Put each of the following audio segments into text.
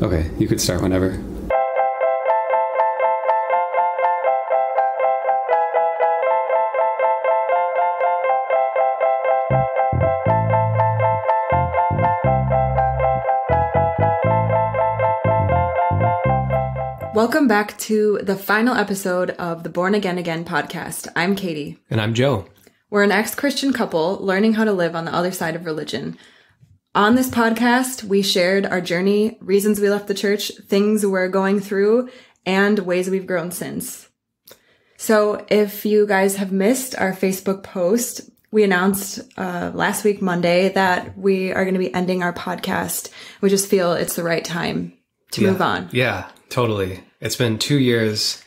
Okay, you could start whenever. Welcome back to the final episode of the Born Again Again podcast. I'm Katie. And I'm Joe. We're an ex-Christian couple learning how to live on the other side of religion. On this podcast, we shared our journey, reasons we left the church, things we're going through, and ways we've grown since. So if you guys have missed our Facebook post, we announced last week, Monday, that we are going to be ending our podcast. We just feel it's the right time to move on. Yeah, totally. It's been 2 years.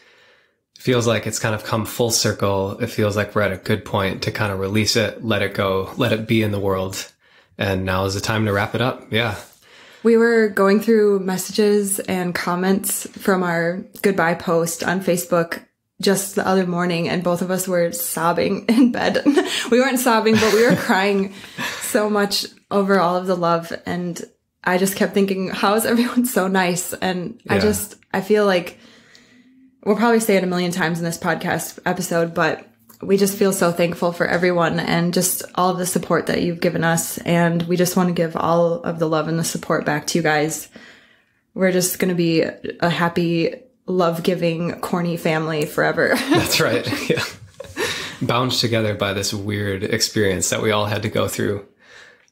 Feels like it's kind of come full circle. It feels like we're at a good point to kind of release it, let it go, let it be in the world. And now is the time to wrap it up. Yeah. We were going through messages and comments from our goodbye post on Facebook just the other morning, and both of us were sobbing in bed. We weren't sobbing, but we were crying so much over all of the love. And I just kept thinking, how is everyone so nice? And Yeah. I feel like we'll probably say it a million times in this podcast episode, but we just feel so thankful for everyone and just all of the support that you've given us. And we just want to give all of the love and the support back to you guys. We're just going to be a happy, love-giving, corny family forever. That's right. Yeah. Bound together by this weird experience that we all had to go through.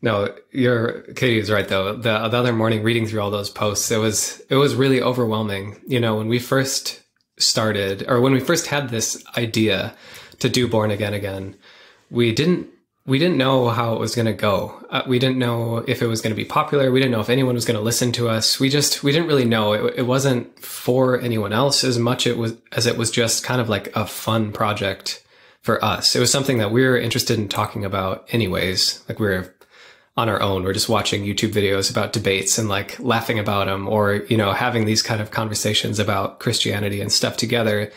No, Katie is right though. The other morning reading through all those posts, it was really overwhelming. You know, when we first started, or when we first had this idea to do Born Again Again, we didn't know how it was going to go. We didn't know if it was going to be popular. We didn't know if anyone was going to listen to us. We didn't really know. It wasn't for anyone else as much as it was just kind of like a fun project for us. It was something that we were interested in talking about anyways. Like we were on our own. We're just watching YouTube videos about debates and like laughing about them, or, you know, having these kind of conversations about Christianity and stuff together.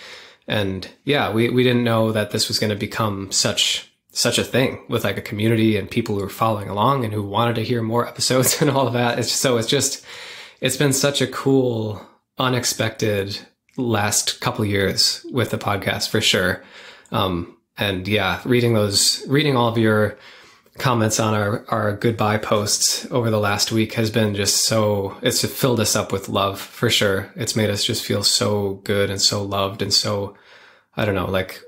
And yeah, we didn't know that this was going to become such a thing with like a community and people who were following along and who wanted to hear more episodes and all of that. It's been such a cool, unexpected last couple of years with the podcast for sure. And yeah, reading all of your comments on our goodbye posts over the last week has been it's filled us up with love for sure. It's made us just feel so good and so loved and so, I don't know, like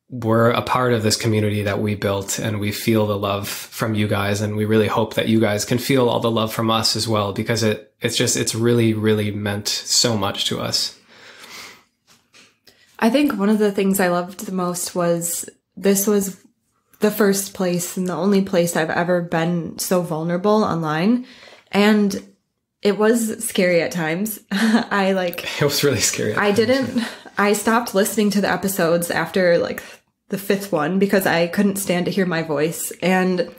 we're a part of this community that we built, and we feel the love from you guys. And we really hope that you guys can feel all the love from us as well, because it's really, really meant so much to us. I think one of the things I loved the most was this was the first place and the only place I've ever been so vulnerable online. And it was scary at times. It was really scary. I stopped listening to the episodes after like the fifth one because I couldn't stand to hear my voice, and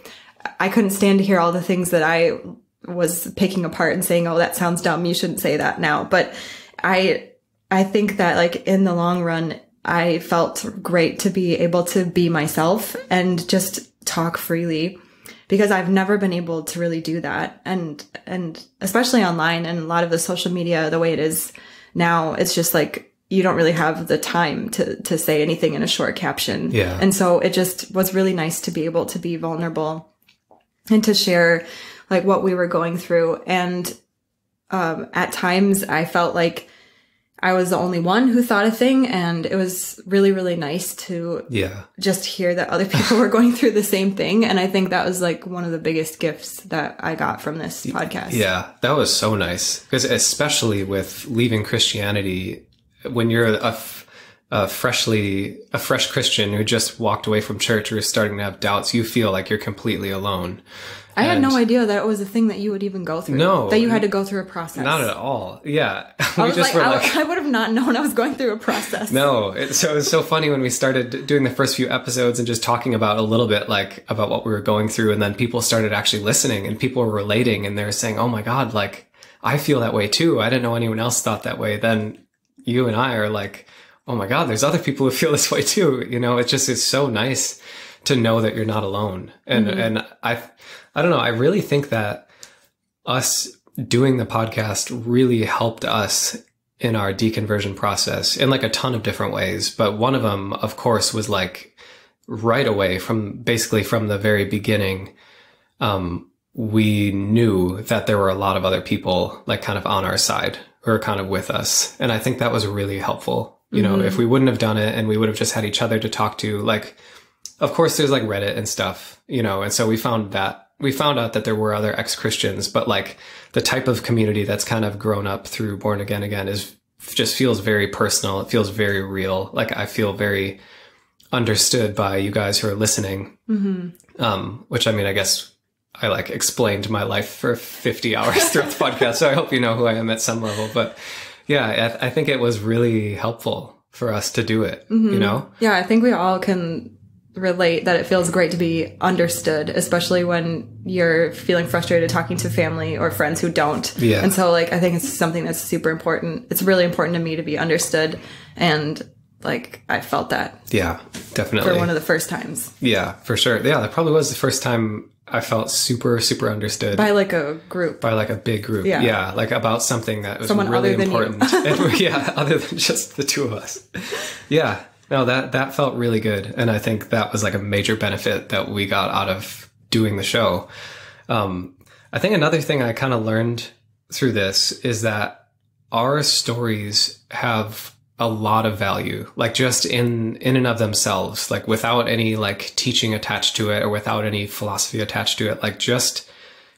I couldn't stand to hear all the things that I was picking apart and saying, oh, that sounds dumb. You shouldn't say that now. But I think that like in the long run, I felt great to be able to be myself and just talk freely, because I've never been able to really do that. And especially online and a lot of the social media, the way it is now, it's just like, you don't really have the time to say anything in a short caption. Yeah. And so it just was really nice to be able to be vulnerable and to share like what we were going through. And, at times I felt like I was the only one who thought a thing, and it was really, really nice to just hear that other people were going through the same thing. And I think that was like one of the biggest gifts that I got from this podcast. Yeah, that was so nice, because especially with leaving Christianity, when you're a fresh Christian who just walked away from church or is starting to have doubts, you feel like you're completely alone. I had no idea that it was a thing that you would even go through. No. That you had to go through a process. Not at all. Yeah. I would have not known I was going through a process. No. It was so funny when we started doing the first few episodes and just talking about a little bit like about what we were going through. And then people started actually listening and people were relating, and they were saying, oh my God, like I feel that way too. I didn't know anyone else thought that way. Then you and I are like, oh my God, there's other people who feel this way too. You know, it's so nice to know that you're not alone. And, and I don't know. I really think that us doing the podcast really helped us in our deconversion process in like a ton of different ways. But one of them, of course, was like right away from the very beginning. We knew that there were a lot of other people like kind of on our side or kind of with us. And I think that was really helpful. You know, if we wouldn't have done it and we would have just had each other to talk to, like, of course there's like Reddit and stuff, you know, and so we found out that there were other ex-Christians, but like the type of community that's kind of grown up through Born Again just feels very personal. It feels very real. Like I feel very understood by you guys who are listening. Which I mean, I guess I like explained my life for 50 hours throughout the podcast. So I hope you know who I am at some level, but yeah, I think it was really helpful for us to do it, you know? Yeah, I think we all can relate that it feels great to be understood, especially when you're feeling frustrated talking to family or friends who don't. Yeah. And so like, I think it's something that's super important. It's really important to me to be understood. And like, I felt that. Yeah, definitely. For one of the first times. Yeah, for sure. Yeah, that probably was the first time I felt super, super understood. By like a group. By like a big group. Yeah. Like about something that was Someone really other than important. And yeah, other than just the two of us. Yeah. No, that felt really good. And I think that was like a major benefit that we got out of doing the show. I think another thing I kind of learned through this is that our stories have a lot of value, like just in and of themselves, like without any like teaching attached to it or without any philosophy attached to it. Like just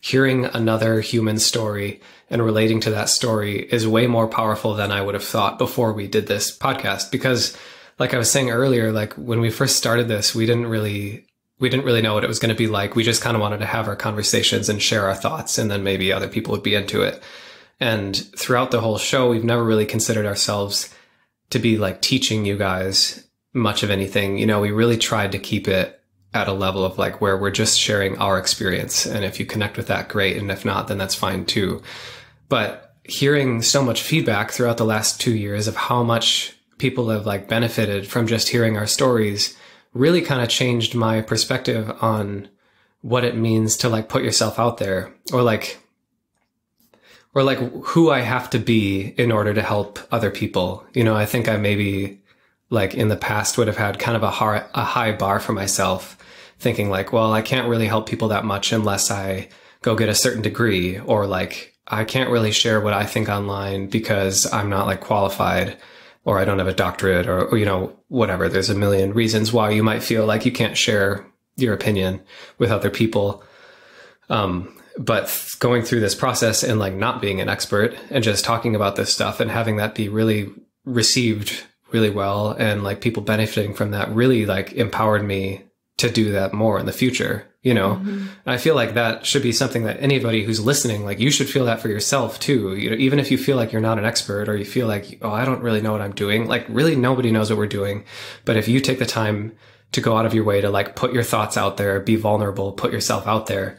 hearing another human story and relating to that story is way more powerful than I would have thought before we did this podcast. Because like I was saying earlier, like when we first started this, we didn't really know what it was going to be like. We just kind of wanted to have our conversations and share our thoughts, and then maybe other people would be into it. And throughout the whole show, we've never really considered ourselves to be like teaching you guys much of anything. You know, we really tried to keep it at a level of like where we're just sharing our experience. And if you connect with that, great. And if not, then that's fine too. But hearing so much feedback throughout the last 2 years of how much people have like benefited from just hearing our stories really kind of changed my perspective on what it means to like put yourself out there or like who I have to be in order to help other people. You know, I think I maybe like in the past would have had kind of a high bar for myself, thinking like, well, I can't really help people that much unless I go get a certain degree, or like, I can't really share what I think online because I'm not like qualified, or I don't have a doctorate, or you know, whatever. There's a million reasons why you might feel like you can't share your opinion with other people. But going through this process and like not being an expert and just talking about this stuff and having that be really received really well and like people benefiting from that really like empowered me to do that more in the future, you know? And I feel like that should be something that anybody who's listening, like you should feel that for yourself too. You know, even if you feel like you're not an expert or you feel like, oh, I don't really know what I'm doing. Like really nobody knows what we're doing. But if you take the time to go out of your way to like put your thoughts out there, be vulnerable, put yourself out there,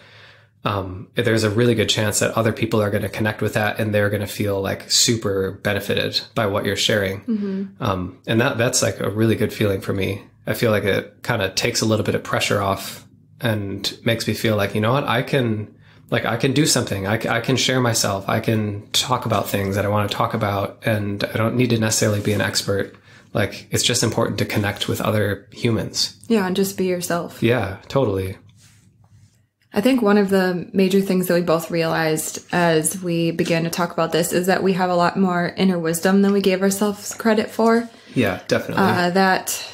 there's a really good chance that other people are going to connect with that and they're going to feel like super benefited by what you're sharing. And that's like a really good feeling for me. I feel like it kind of takes a little bit of pressure off and makes me feel like, you know what, I can do something. I can share myself. I can talk about things that I want to talk about, and I don't need to necessarily be an expert. Like, it's just important to connect with other humans. Yeah. And just be yourself. Yeah, totally. I think one of the major things that we both realized as we began to talk about this is that we have a lot more inner wisdom than we gave ourselves credit for. Yeah, definitely. That,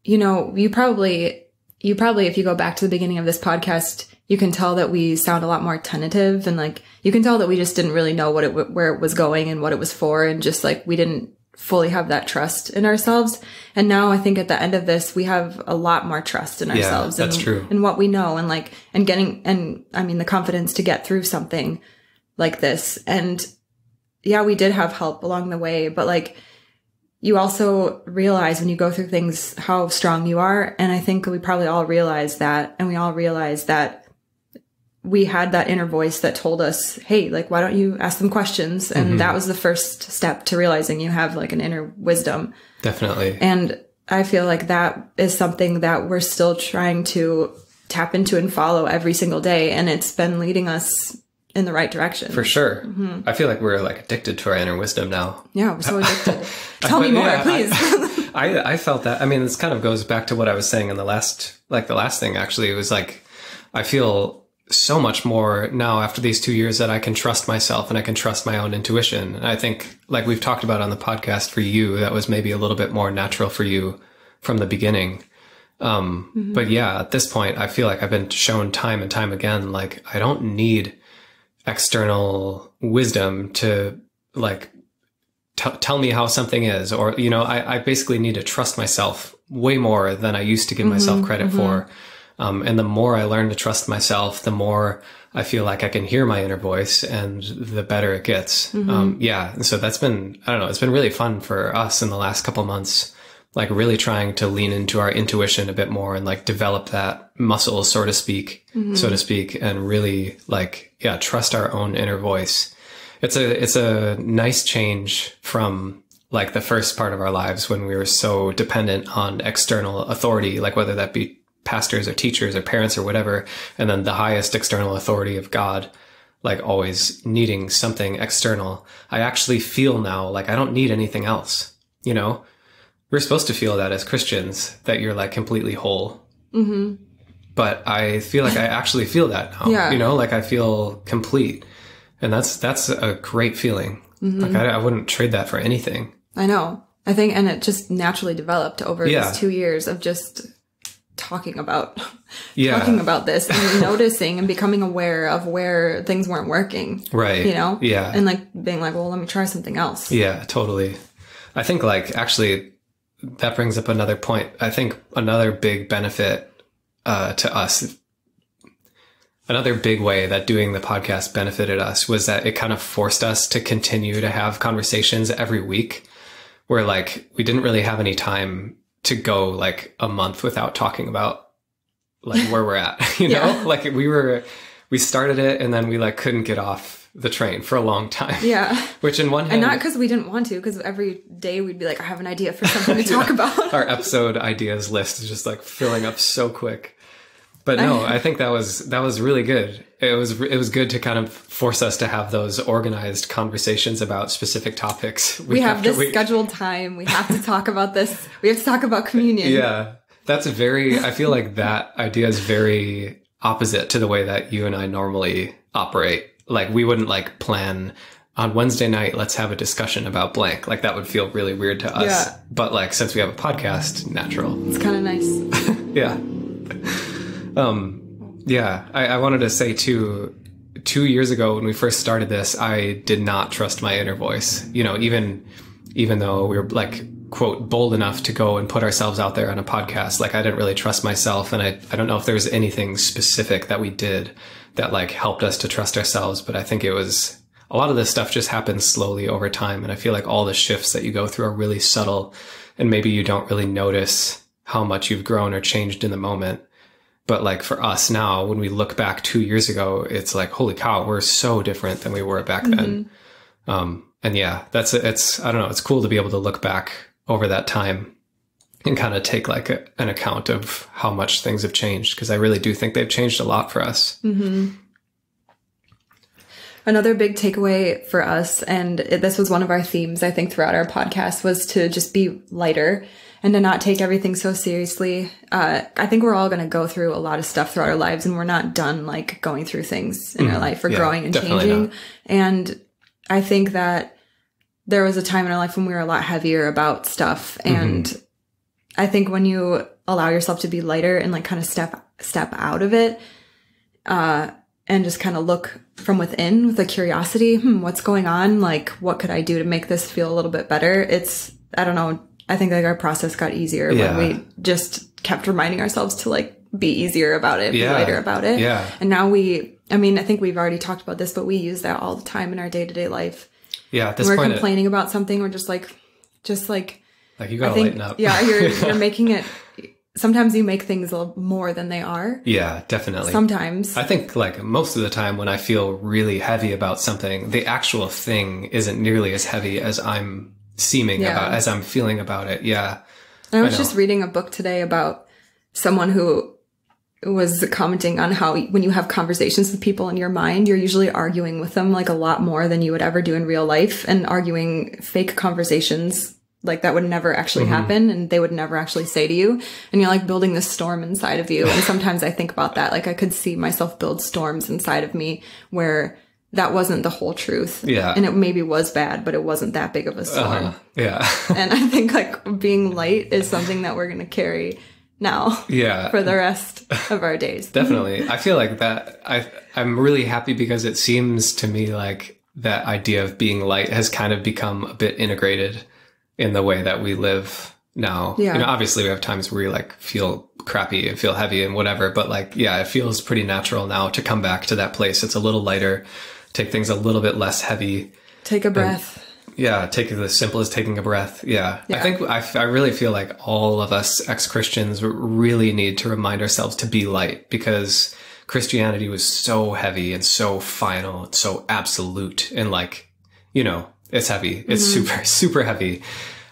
you know, you probably, if you go back to the beginning of this podcast, you can tell that we sound a lot more tentative, and like, you can tell that we just didn't really know where it was going and what it was for. And just like, we didn't fully have that trust in ourselves. And now I think at the end of this, we have a lot more trust in ourselves. Yeah, that's true. And what we know, and like, the confidence to get through something like this. And yeah, we did have help along the way, but like, you also realize when you go through things, how strong you are. And I think we probably all realize that. And we all realize that we had that inner voice that told us, hey, like, why don't you ask them questions? And that was the first step to realizing you have like an inner wisdom. Definitely. And I feel like that is something that we're still trying to tap into and follow every single day. And it's been leading us in the right direction. For sure. I feel like we're like addicted to our inner wisdom now. Yeah, we're so addicted. Tell me more, please. I felt that. I mean, this kind of goes back to what I was saying in the last thing, actually. It was like, I feel so much more now after these 2 years that I can trust myself and I can trust my own intuition. And I think, like we've talked about on the podcast, for you, that was maybe a little bit more natural for you from the beginning. But yeah, at this point, I feel like I've been shown time and time again, like I don't need external wisdom to like tell me how something is, or, you know, I basically need to trust myself way more than I used to give myself credit for. And the more I learn to trust myself, the more I feel like I can hear my inner voice, and the better it gets. Yeah. And so that's been, I don't know, it's been really fun for us in the last couple months, like really trying to lean into our intuition a bit more and like develop that muscle, so to speak, and really like, yeah, trust our own inner voice. It's a nice change from like the first part of our lives when we were so dependent on external authority, like whether that be pastors or teachers or parents or whatever. And then the highest external authority of God, like always needing something external. I actually feel now like I don't need anything else. You know, we're supposed to feel that as Christians, that you're like completely whole. But I feel like I actually feel that now, you know, like I feel complete. And that's a great feeling. Like I wouldn't trade that for anything. I know. I think, and it just naturally developed over these 2 years of just talking about this and noticing and becoming aware of where things weren't working. Right. You know? Yeah. And like being like, well, let me try something else. Yeah, totally. I think like actually that brings up another point. I think another big benefit to us, another big way that doing the podcast benefited us, was that it kind of forced us to continue to have conversations every week, where like we didn't really have any time to go like a month without talking about like where we're at, you know, like we started it and then we like couldn't get off the train for a long time. Yeah. Which in one hand, and not because we didn't want to, because every day we'd be like, I have an idea for something to talk about. Our episode ideas list is just like filling up so quick. But no, I think that was really good. It was good to kind of force us to have those organized conversations about specific topics. We have this scheduled time. We have to talk about this. We have to talk about communion. Yeah. I feel like that idea is very opposite to the way that you and I normally operate. Like we wouldn't like plan on Wednesday night, let's have a discussion about blank. Like that would feel really weird to us. Yeah. But like, since we have a podcast, natural. It's kind of nice. Yeah. I wanted to say too, 2 years ago when we first started this, I did not trust my inner voice. You know, even though we were like, quote, bold enough to go and put ourselves out there on a podcast, like I didn't really trust myself. And I don't know if there was anything specific that we did that like helped us to trust ourselves. But I think it was, a lot of this stuff just happens slowly over time. And I feel like all the shifts that you go through are really subtle, and maybe you don't really notice how much you've grown or changed in the moment. But like for us now, when we look back 2 years ago, it's like, holy cow, we're so different than we were back then. And yeah, it's, I don't know, it's cool to be able to look back over that time and kind of take like an account of how much things have changed. Cause I really do think they've changed a lot for us. Another big takeaway for us, and this was one of our themes, I think, throughout our podcast, was to just be lighter and to not take everything so seriously. I think we're all going to go through a lot of stuff throughout our lives, and we're not done like going through things in our life or growing and changing. Not. And I think that there was a time in our life when we were a lot heavier about stuff. And I think when you allow yourself to be lighter and like kind of step out of it, and just kind of look from within with a curiosity, what's going on? Like, what could I do to make this feel a little bit better? I don't know. I think like our process got easier when we just kept reminding ourselves to like be easier about it, be lighter about it. Yeah. And now I think we've already talked about this, but we use that all the time in our day-to-day life. Yeah. At this point, we're complaining about something. We're just like you gotta lighten up. Yeah. You're making it. Sometimes you make things a little more than they are. Yeah, definitely. Sometimes. I think like most of the time when I feel really heavy about something, the actual thing isn't nearly as heavy as I'm as I'm feeling about it. Yeah. I was just reading a book today about someone who was commenting on how when you have conversations with people in your mind, you're usually arguing with them like a lot more than you would ever do in real life, and arguing fake conversations like that would never actually happen and they would never actually say to you. And you're like building this storm inside of you. And sometimes I think about that. Like I could see myself build storms inside of me where that wasn't the whole truth. Yeah. And it maybe was bad, but it wasn't that big of a storm. Yeah. And I think like being light is something that we're going to carry now for the rest of our days. Definitely. I feel like that I'm really happy because it seems to me like that idea of being light has kind of become a bit integrated in the way that we live now. Yeah. You know, obviously we have times where you like feel crappy and feel heavy and whatever, but like, yeah, it feels pretty natural now to come back to that place. It's a little lighter, take things a little bit less heavy. Take a breath. Take it as simple as taking a breath. Yeah. I think I really feel like all of us ex-Christians really need to remind ourselves to be light, because Christianity was so heavy and so final and so absolute, and like, you know, it's heavy. It's super, super heavy.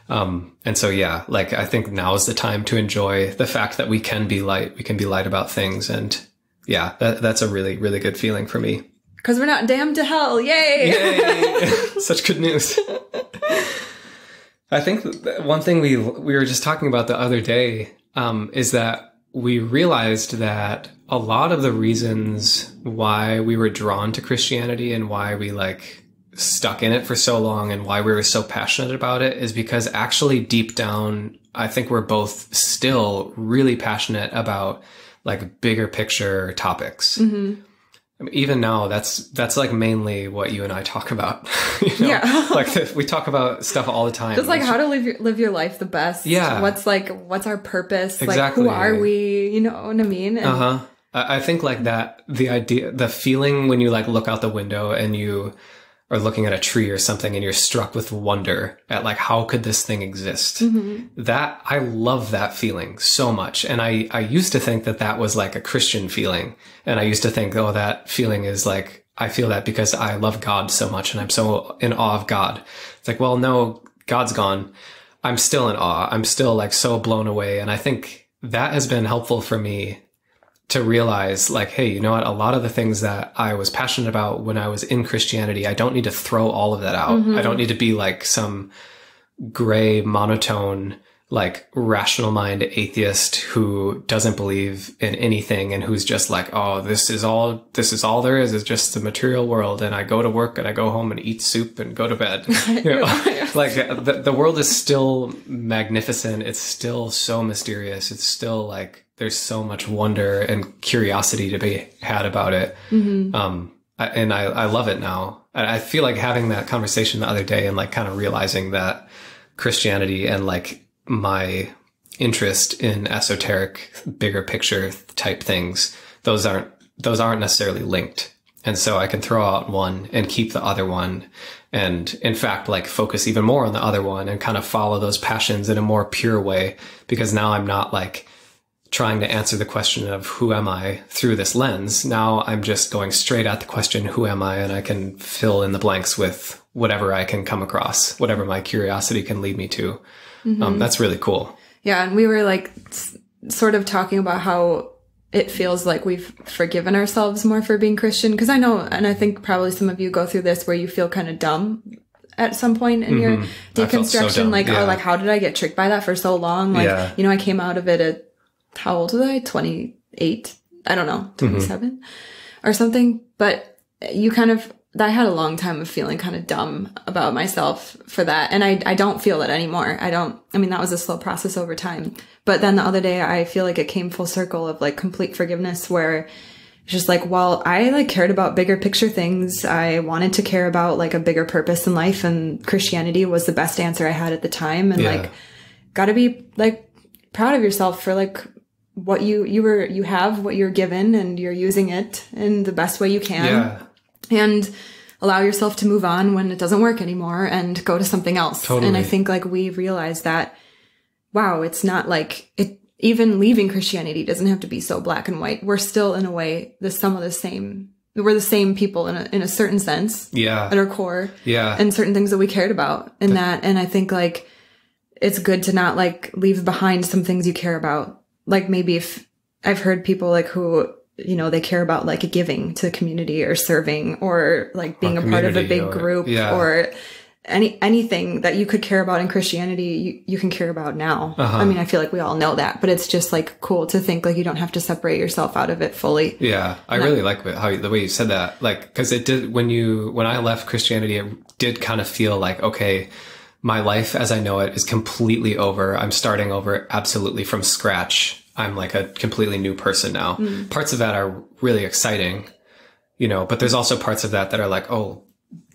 And so, yeah, like I think now is the time to enjoy the fact that we can be light. We can be light about things. And yeah, that's a really, really good feeling for me. Because we're not damned to hell. Yay! Yay! Such good news. I think one thing we were just talking about the other day is that we realized that a lot of the reasons why we were drawn to Christianity and why we like stuck in it for so long and why we were so passionate about it is because actually deep down, I think we're both still really passionate about like bigger picture topics. Mm-hmm. I mean, even now, that's like mainly what you and I talk about. You know? Yeah. Like we talk about stuff all the time. Just like how to live your life the best. Yeah. What's our purpose? Exactly. Like, who are we? You know what I mean? And I think like that, the feeling when you like look out the window and you are looking at a tree or something and you're struck with wonder at like, how could this thing exist? Mm-hmm. That I love that feeling so much. And I used to think that was like a Christian feeling. And I used to think, oh, that feeling is like, I feel that because I love God so much and I'm so in awe of God. It's like, well, no, God's gone. I'm still in awe. I'm still like so blown away. And I think that has been helpful for me to realize like, hey, you know what? A lot of the things that I was passionate about when I was in Christianity, I don't need to throw all of that out. Mm-hmm. I don't need to be like some gray, monotone, like rational mind atheist who doesn't believe in anything and who's just like, oh, this is all there is just the material world. And I go to work and I go home and eat soup and go to bed. You know? Like the world is still magnificent. It's still so mysterious. It's still like, there's so much wonder and curiosity to be had about it. Mm-hmm. And I love it now. I feel like having that conversation the other day and like kind of realizing that Christianity and like my interest in esoteric, bigger picture type things, those aren't necessarily linked. And so I can throw out one and keep the other one. And in fact, like focus even more on the other one and kind of follow those passions in a more pure way, because now I'm not like trying to answer the question of who am I through this lens. Now I'm just going straight at the question, who am I? And I can fill in the blanks with whatever I can come across, whatever my curiosity can lead me to. Mm-hmm. That's really cool. Yeah. And we were like sort of talking about how it feels like we've forgiven ourselves more for being Christian. Cause I know, and I think probably some of you go through this where you feel kind of dumb at some point in your deconstruction. So like, oh, like, how did I get tricked by that for so long? Like, you know, I came out of it at, how old was I? 28? I don't know, 27 or something. But you kind of, I had a long time of feeling kind of dumb about myself for that. And I don't feel it anymore. I mean, that was a slow process over time. But then the other day, I feel like it came full circle of like complete forgiveness, where it's just like, well, I like cared about bigger picture things. I wanted to care about like a bigger purpose in life, and Christianity was the best answer I had at the time. And like, gotta be like proud of yourself for like, what you have, what you're given, and you're using it in the best way you can, and allow yourself to move on when it doesn't work anymore and go to something else. Totally. And I think like we realized that, wow, it's not like it, even leaving Christianity doesn't have to be so black and white. We're still in a way, we're the same people in a certain sense. Yeah. At our core. Yeah. And certain things that we cared about in that. And I think like, it's good to not like leave behind some things you care about. Like maybe if I've heard people like who, they care about like giving to the community or serving or like being a part of a big group or anything that you could care about in Christianity, you can care about now. I mean, I feel like we all know that, but it's just like cool to think like you don't have to separate yourself out of it fully. Yeah. I really like the way you said that. Like, cause it did, when I left Christianity, it did kind of feel like, okay, my life as I know it is completely over. I'm starting over absolutely from scratch. I'm like a completely new person now. Parts of that are really exciting, but there's also parts of that are like, oh,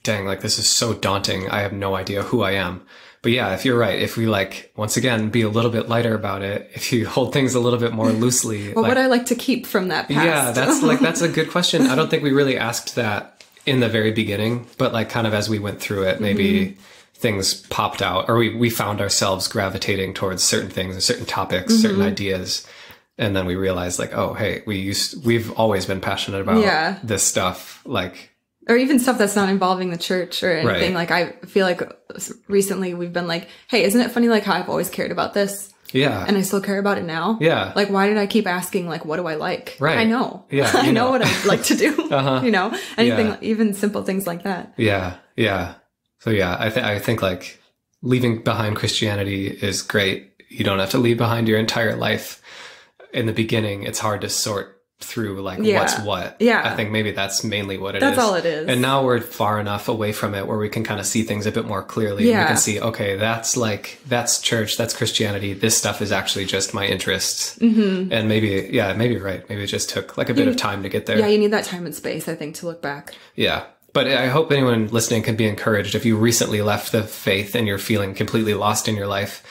dang, like this is so daunting. I have no idea who I am. But yeah, if you're right, if we like, once again, be a little bit lighter about it, if you hold things a little bit more loosely. What would I like to keep from that past? Yeah, that's a good question. I don't think we really asked that in the very beginning, but like kind of as we went through it, maybe things popped out, or we found ourselves gravitating towards certain things, certain topics, certain ideas. And then we realized like, oh, hey, we've always been passionate about this stuff. Like, or even stuff that's not involving the church or anything. Right. Like, I feel like recently we've been like, hey, isn't it funny, like, how I've always cared about this? Yeah. And I still care about it now? Yeah. Like, why did I keep asking, like, what do I like? Right. I know. Yeah. I know what I'd like to do. Anything, Yeah. even simple things like that. Yeah. Yeah. So yeah, I think like leaving behind Christianity is great. You don't have to leave behind your entire life. In the beginning, it's hard to sort through like what's what. Yeah. I think maybe that's mainly what it is. That's all it is. And now we're far enough away from it where we can kind of see things a bit more clearly. Yeah. We can see, okay, that's church, that's Christianity. This stuff is actually just my interests. And maybe you're right. Maybe it just took like a bit of time to get there. Yeah, you need that time and space, I think, to look back. Yeah. But I hope anyone listening can be encouraged. If you recently left the faith and you're feeling completely lost in your life,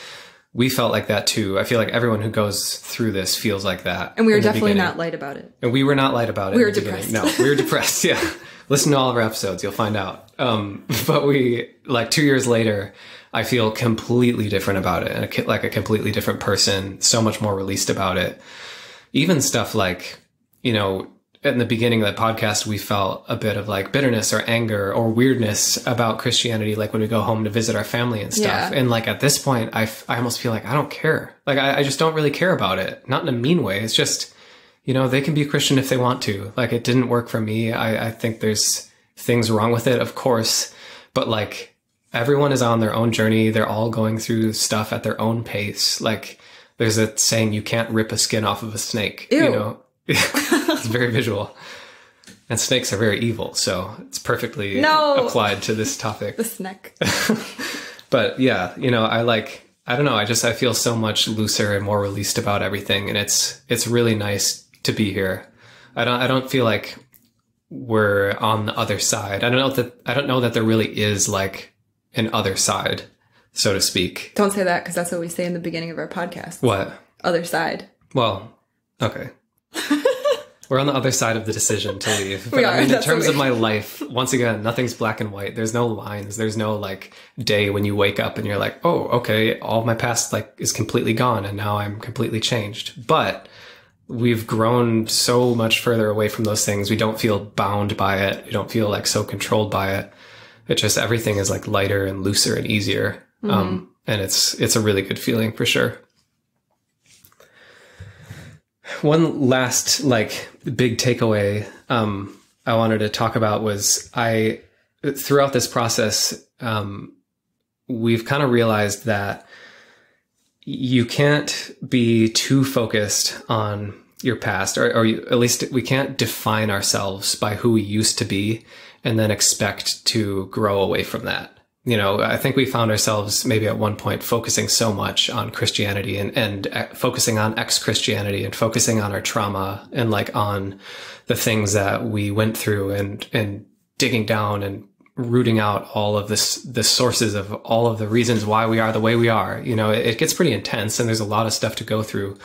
we felt like that too. I feel like everyone who goes through this feels like that. And we were definitely not light about it. And we were not light about it. We were depressed. No, we were depressed. Yeah. Listen to all of our episodes. You'll find out. But we, like 2 years later, I feel completely different about it. And like a completely different person, so much more released about it. Even stuff like, in the beginning of the podcast, we felt a bit of like bitterness or anger or weirdness about Christianity, like when we go home to visit our family and stuff. Yeah. And like at this point, I almost feel like I don't care. Like I just don't really care about it. Not in a mean way. It's just, they can be a Christian if they want to. Like it didn't work for me. I think there's things wrong with it, of course. But like everyone is on their own journey. They're all going through stuff at their own pace. Like there's a saying, you can't rip a skin off of a snake. Ew. It's very visual. And snakes are very evil, so it's perfectly applied to this topic. The snake. But yeah, I don't know, I feel so much looser and more released about everything, and it's really nice to be here. I don't feel like we're on the other side. I don't know that there really is like an other side, so to speak. Don't say that, because that's what we say in the beginning of our podcast. What? Other side. Well, okay. We're on the other side of the decision to leave. But I mean, in terms of my life, once again, nothing's black and white. There's no lines. There's no like day when you wake up and you're like, oh, okay, all my past like is completely gone and now I'm completely changed. But we've grown so much further away from those things. We don't feel bound by it. We don't feel like so controlled by it. It just, everything is like lighter and looser and easier. And it's a really good feeling for sure. One last like big takeaway I wanted to talk about was throughout this process, we've kind of realized that you can't be too focused on your past, or at least we can't define ourselves by who we used to be and then expect to grow away from that. I think we found ourselves maybe at one point focusing so much on Christianity and focusing on ex-Christianity and focusing on our trauma and like on the things that we went through and digging down and rooting out all of the sources of all of the reasons why we are the way we are. It gets pretty intense and there's a lot of stuff to go through.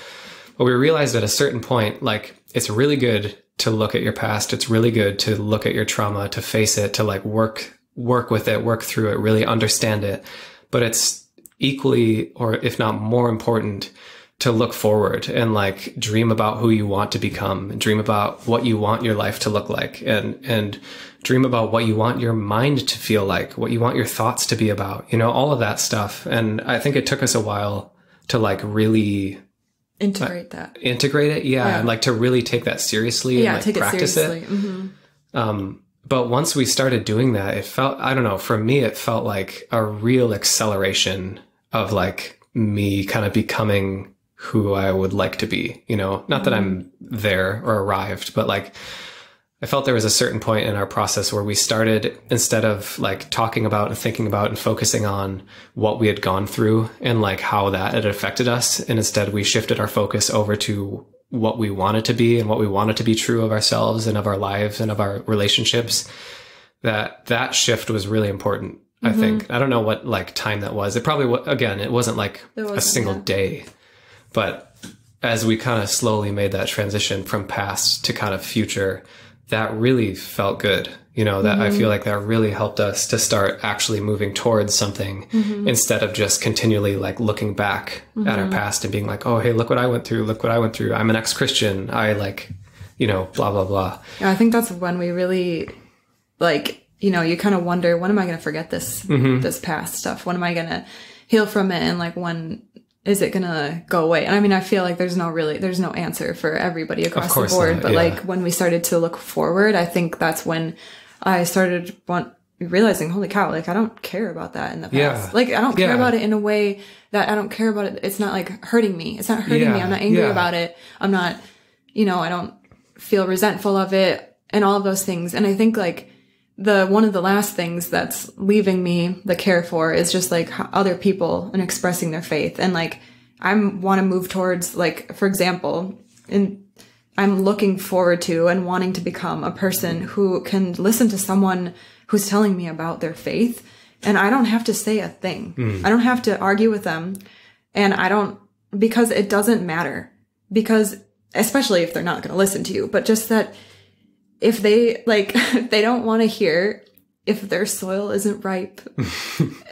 But we realized at a certain point, like, it's really good to look at your past. It's really good to look at your trauma, to face it, to like work with it, work through it, really understand it. But it's equally, or if not more important, to look forward and like dream about who you want to become and dream about what you want your life to look like and dream about what you want your mind to feel like, what you want your thoughts to be about, all of that stuff. And I think it took us a while to like really integrate it. Yeah. And like to really take that seriously and like take practice it seriously. it. But once we started doing that, it felt, I don't know, for me, it felt like a real acceleration of like me kind of becoming who I would like to be, you know, not that I'm there or arrived, but like, I felt there was a certain point in our process where we started, instead of like talking about and thinking about and focusing on what we had gone through and like how that had affected us. And instead we shifted our focus over to what we wanted to be and what we wanted to be true of ourselves and of our lives and of our relationships. That shift was really important. I think. I don't know what like time that was. It probably, again, it wasn't like a single day, but as we kind of slowly made that transition from past to kind of future, that really felt good. You know, that I feel like that really helped us to start actually moving towards something instead of just continually like looking back at our past and being like, oh, hey, look what I went through. Look what I went through. I'm an ex-Christian. I like, you know, blah, blah, blah. Yeah, I think that's when we really like, you know, you kind of wonder, when am I going to forget this, this past stuff? When am I going to heal from it? And like, when is it going to go away? And I mean, I feel like there's no answer for everybody across the board. But like when we started to look forward, I think that's when I started realizing, holy cow, like I don't care about that in the past. Yeah. Like I don't care about it in a way that I don't care about it. It's not like hurting me. It's not hurting me. I'm not angry about it. I'm not, you know, I don't feel resentful of it and all of those things. And I think like one of the last things that's leaving me the care for is just like other people and expressing their faith. And like, I want to move towards like, for example, I'm looking forward to and wanting to become a person who can listen to someone who's telling me about their faith. And I don't have to say a thing. I don't have to argue with them. And because it doesn't matter, because especially if they're not going to listen to you, but just that if they like, they don't want to hear if their soil isn't ripe,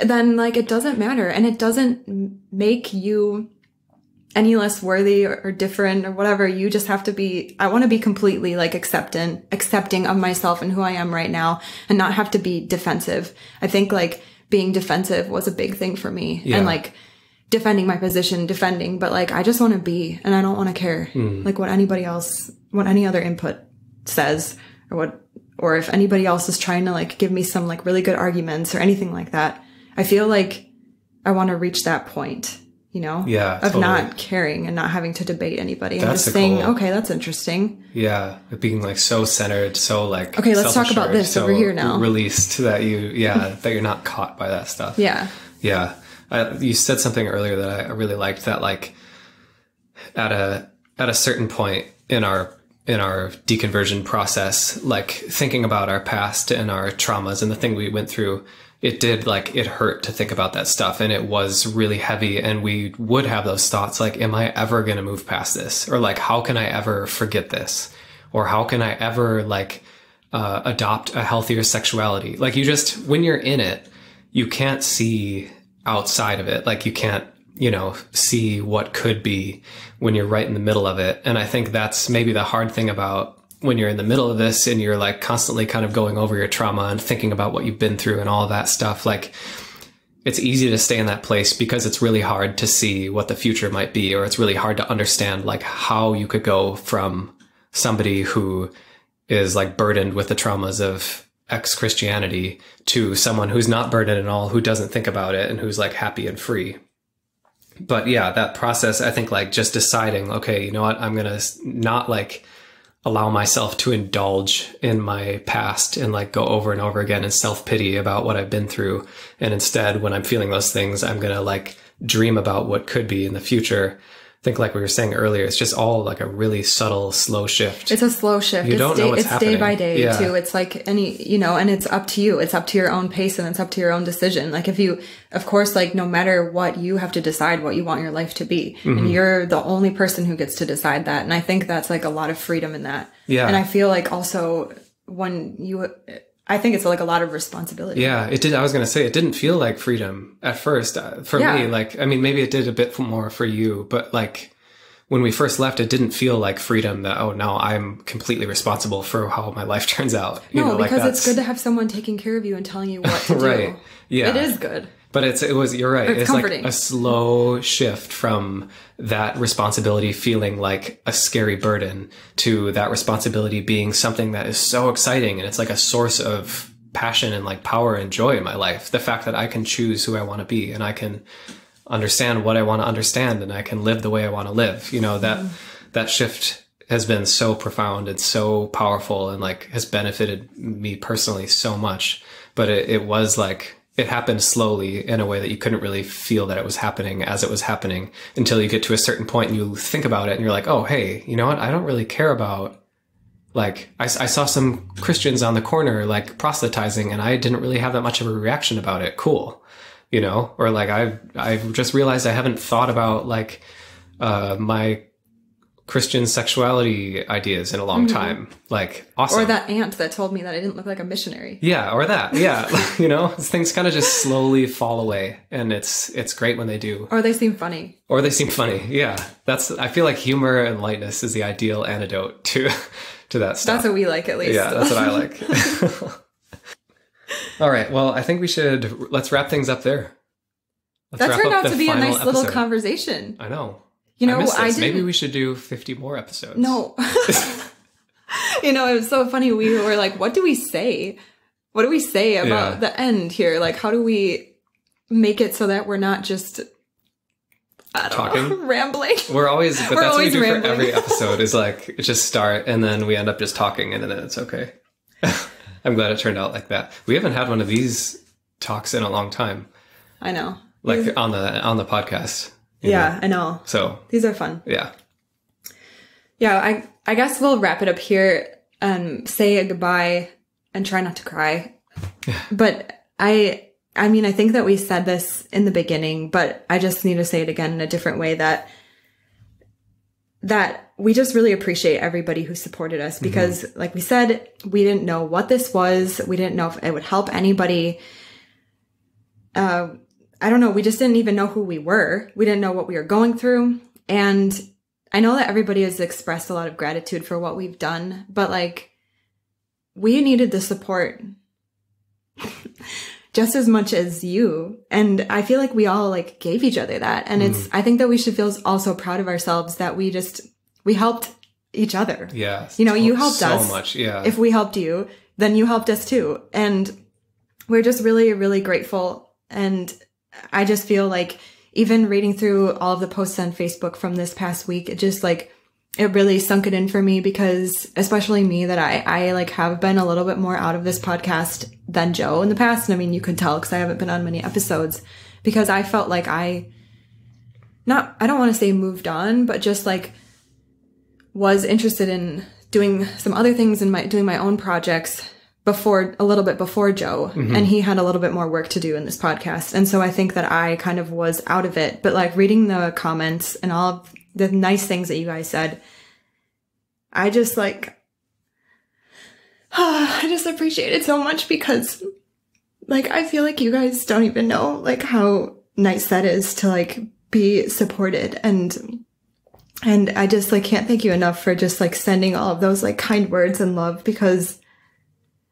then like, it doesn't matter. And it doesn't make you any less worthy or different or whatever. You just have to I want to be completely like accepting of myself and who I am right now and not have to be defensive. I think like being defensive was a big thing for me and like defending my position, but like, I just want to be, and I don't want to care like what any other input says or if anybody else is trying to like give me some like really good arguments or anything like that. I feel like I want to reach that point, you know, of not caring and not having to debate anybody and just saying, okay, that's interesting. Yeah. Being like so centered, so like, okay, let's talk about this over here now. Released that that you're not caught by that stuff. Yeah. Yeah. You said something earlier that I really liked, that like at a certain point in our deconversion process, like thinking about our past and our traumas and the thing we went through, it hurt to think about that stuff. And it was really heavy. And we would have those thoughts like, am I ever going to move past this? Or like, how can I ever forget this? Or how can I ever like, adopt a healthier sexuality? Like when you're in it, you can't see outside of it. Like you can't, you know, see what could be when you're right in the middle of it. And I think that's maybe the hard thing about when you're in the middle of this and you're like constantly kind of going over your trauma and thinking about what you've been through and all of that stuff. Like it's easy to stay in that place because it's really hard to see what the future might be, or it's really hard to understand like how you could go from somebody who is like burdened with the traumas of ex-Christianity to someone who's not burdened at all, who doesn't think about it and who's like happy and free. But yeah, that process, I think like just deciding, okay, you know what, I'm going to not like allow myself to indulge in my past and like go over and over again in self-pity about what I've been through. And instead, when I'm feeling those things, I'm going to like dream about what could be in the future. I think like we were saying earlier, it's just all like a really subtle, slow shift. It's a slow shift. You don't know what's happening. It's day by day too. It's like and it's up to you. It's up to your own pace and it's up to your own decision. Like of course, like no matter what, you have to decide what you want your life to be. And you're the only person who gets to decide that. And I think that's like a lot of freedom in that. Yeah. And I feel like also I think it's like a lot of responsibility. Yeah, it did. I was going to say, it didn't feel like freedom at first for me. Like, I mean, maybe it did a bit more for you, but like when we first left, it didn't feel like freedom that, oh, now I'm completely responsible for how my life turns out. No, because it's good to have someone taking care of you and telling you what to do. Right. Yeah. It is good. But you're right. It's comforting. like a slow shift from that responsibility feeling like a scary burden to that responsibility being something that is so exciting. And it's like a source of passion and like power and joy in my life. The fact that I can choose who I want to be and I can understand what I want to understand and I can live the way I want to live. You know, that shift has been so profound and so powerful and like has benefited me personally so much. But it was like, it happened slowly in a way that you couldn't really feel that it was happening as it was happening until you get to a certain point and you think about it and you're like, oh, hey, you know what? I don't really care about, like, I saw some Christians on the corner, like proselytizing, and I didn't really have that much of a reaction about it. Cool. You know, or like, I've just realized I haven't thought about like, my Christian sexuality ideas in a long time. Like, awesome. Or that aunt that told me that I didn't look like a missionary. Yeah, or that. Yeah. You know, things kind of just slowly fall away, and it's great when they do. Or they seem funny. Or they seem funny. Yeah. I feel like humor and lightness is the ideal antidote to that stuff. That's what we like, at least. Yeah, that's what I like. All right. Well, I think let's wrap things up there. That turned out to be a nice little conversation. I know. You know, maybe we should do 50 more episodes. No. You know, it was so funny. We were like, what do we say? What do we say about the end here? Like, how do we make it so that we're not just rambling? But that's what we do rambling. For every episode is like, just start and then we end up just talking and then it's okay. I'm glad it turned out like that. We haven't had one of these talks in a long time. I know. Like on the podcast. Yeah, I know. So these are fun. Yeah. Yeah, I guess we'll wrap it up here and say a goodbye and try not to cry. But I mean, I think that we said this in the beginning, but I just need to say it again in a different way that we just really appreciate everybody who supported us because like we said, we didn't know what this was. We didn't know if it would help anybody. I don't know. We just didn't even know who we were. We didn't know what we were going through. And I know that everybody has expressed a lot of gratitude for what we've done, but like we needed the support just as much as you. And I feel like we all like gave each other that. And I think that we should feel also proud of ourselves that we helped each other. Yeah. You know, you helped us so much. Yeah. If we helped you, then you helped us too. And we're just really, really grateful. And I just feel like even reading through all of the posts on Facebook from this past week, it just like, it really sunk it in for me because especially me that I like have been a little bit more out of this podcast than Joe in the past. And I mean, you can tell because I haven't been on many episodes because I felt like I don't want to say moved on, but just like was interested in doing some other things and doing my own projects a little bit before Joe, and he had a little bit more work to do in this podcast. And so I think that I kind of was out of it, but like reading the comments and all of the nice things that you guys said, I just like, I just appreciate it so much because like, I feel like you guys don't even know like how nice that is to like be supported. And I just like, can't thank you enough for just like sending all of those like kind words and love because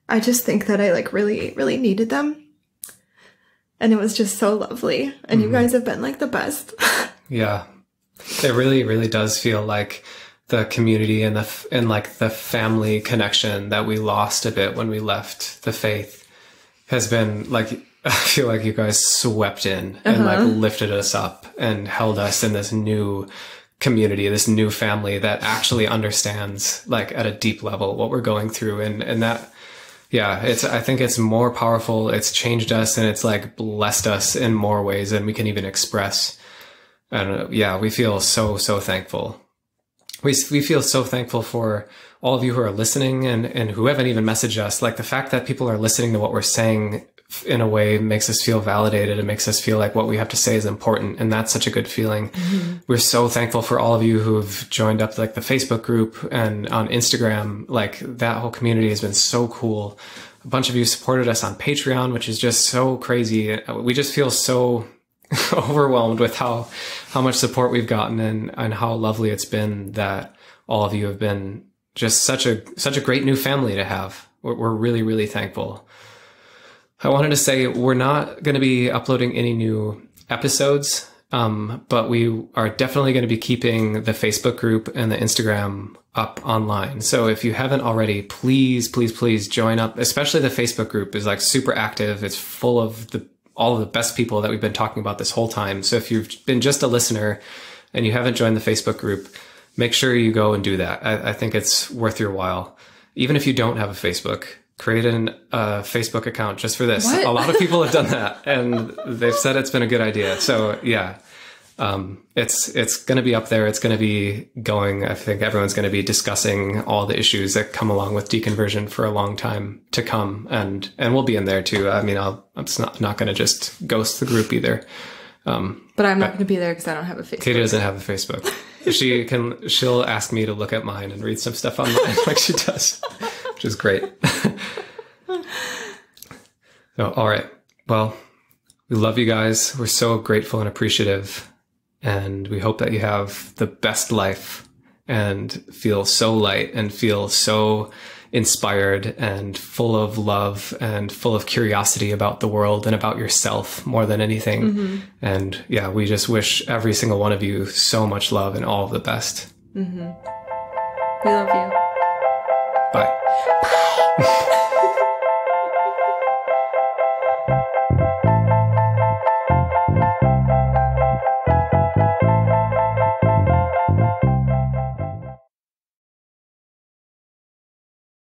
I just think that I like really, really needed them. And it was just so lovely. And you guys have been like the best. Yeah. It really, really does feel like the community and like the family connection that we lost a bit when we left the faith has been like, I feel like you guys swept in and like lifted us up and held us in this new community, this new family that actually understands like at a deep level what we're going through. And that, yeah, I think it's more powerful. It's changed us and it's like blessed us in more ways than we can even express. And yeah, we feel so, so thankful. We feel so thankful for all of you who are listening and who haven't even messaged us. Like the fact that people are listening to what we're saying in a way makes us feel validated. It makes us feel like what we have to say is important. And that's such a good feeling. We're so thankful for all of you who've joined up like the Facebook group and on Instagram. Like that whole community has been so cool. A bunch of you supported us on Patreon, which is just so crazy. We just feel so overwhelmed with how much support we've gotten and how lovely it's been that all of you have been just such a great new family to have. We're really, really thankful. I wanted to say we're not going to be uploading any new episodes, but we are definitely going to be keeping the Facebook group and the Instagram up online. So if you haven't already, please, please, please join up. Especially the Facebook group is like super active. It's full of all of the best people that we've been talking about this whole time. So if you've been just a listener and you haven't joined the Facebook group, make sure you go and do that. I think it's worth your while. Even if you don't have a Facebook, create a Facebook account just for this. What? A lot of people have done that and they've said it's been a good idea. So yeah. It's going to be up there. It's going to be going. I think everyone's going to be discussing all the issues that come along with deconversion for a long time to come. And we'll be in there too. I mean, I'm not going to just ghost the group either. But I'm not going to be there because I don't have a Facebook. Katie doesn't have a Facebook. She'll ask me to look at mine and read some stuff online like she does, which is great. So, all right. Well, we love you guys. We're so grateful and appreciative. And we hope that you have the best life and feel so light and feel so inspired and full of love and full of curiosity about the world and about yourself more than anything. Mm-hmm. And yeah, we just wish every single one of you so much love and all of the best. Mm-hmm. We love you. Bye. Bye.